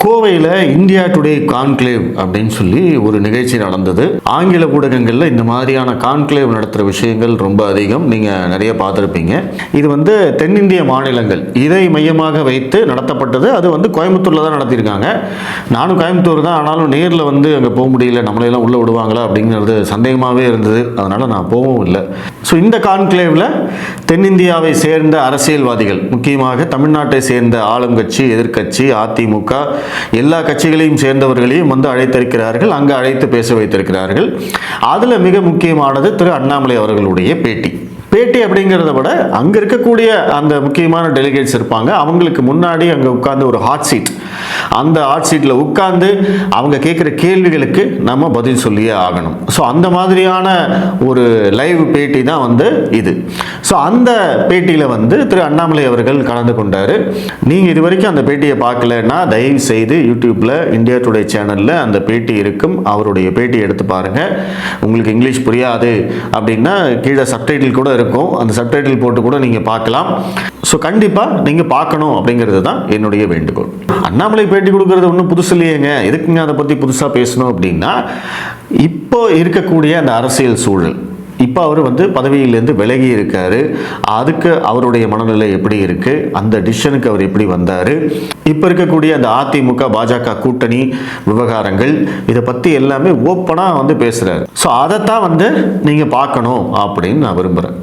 கோவையில் India today conclave அப்படின்னு சொல்லி ஒரு நிகழ்ச்சி நடந்தது. ஆங்கில ஊடகங்களில் இந்த மாதிரியான கான்க்ளேவ் நடத்துகிற விஷயங்கள் ரொம்ப அதிகம். நீங்கள் நிறைய பார்த்துருப்பீங்க. இது தென்னிந்திய மாநிலங்கள் இதை மையமாக வைத்து நடத்தப்பட்டது. அது கோயம்புத்தூரில் தான் நடத்தியிருக்காங்க. நானும் கோயம்புத்தூர் தான், ஆனாலும் நேரில் அங்கே போக முடியல. நம்மளையெல்லாம் உள்ளே விடுவாங்களா அப்படிங்கிறது சந்தேகமாகவே இருந்தது. அதனால் நான் போகவும் இல்லை. ஸோ இந்த கான்க்ளேவில் தென்னிந்தியாவை சேர்ந்த அரசியல்வாதிகள், முக்கியமாக தமிழ்நாட்டை சேர்ந்த ஆளுங்கட்சி, எதிர்க்கட்சி, அதிமுக எல்லா கட்சிகளையும் சேர்ந்தவர்களையும் அழைத்திருக்கிறார்கள். அங்கு அழைத்து பேச வைத்திருக்கிறார்கள். அதில் மிக முக்கியமானது திரு அண்ணாமலை அவர்களுடைய பேட்டி அப்படிங்கிறத விட அங்கே இருக்கக்கூடிய அந்த முக்கியமான டெலிகேட்ஸ் இருப்பாங்க. அவங்களுக்கு முன்னாடி அங்கே உட்கார்ந்து ஒரு ஹாட் சீட், அந்த ஹாட் சீட்டில் உட்கார்ந்து அவங்க கேட்குற கேள்விகளுக்கு நம்ம பதில் சொல்லியே ஆகணும். ஸோ அந்த மாதிரியான ஒரு லைவ் பேட்டி தான் இது. ஸோ அந்த பேட்டியில் திரு அண்ணாமலை அவர்கள் கலந்து கொண்டார். நீங்கள் இது வரைக்கும் அந்த பேட்டியை பார்க்கலன்னா தயவு செய்து யூடியூப்பில் இந்தியா டுடே சேனலில் அந்த பேட்டி இருக்கும். அவருடைய பேட்டி எடுத்து பாருங்கள். உங்களுக்கு இங்கிலீஷ் புரியாது அப்படின்னா கீழே சப்டைட்டில் கூட இருக்கும். அந்த சப்டைட்டில் போட்டு கூட நீங்கள் பார்க்கலாம். ஸோ கண்டிப்பாக நீங்கள் பார்க்கணும் அப்படிங்கிறது தான் என்னுடைய வேண்டுகோள். அண்ணாமலை பேட்டி கொடுக்கறது ஒன்றும் புதுசு இல்லையேங்க. எதுக்குங்க அதை பற்றி புதுசாக பேசணும் அப்படின்னா, இப்போ இருக்கக்கூடிய அந்த அரசியல் சூழல், இப்போ அவர் பதவியிலேருந்து விலகி இருக்காரு. அதுக்கு அவருடைய மனநிலை எப்படி இருக்கு, அந்த டிசிஷனுக்கு அவர் எப்படி வந்தார், இப்போ இருக்கக்கூடிய அந்த அதிமுக பாஜக கூட்டணி விவகாரங்கள், இதை பற்றி எல்லாமே ஓப்பனாக பேசுகிறாரு. ஸோ அதைத்தான் நீங்கள் பார்க்கணும் அப்படின்னு நான் விரும்புகிறேன்.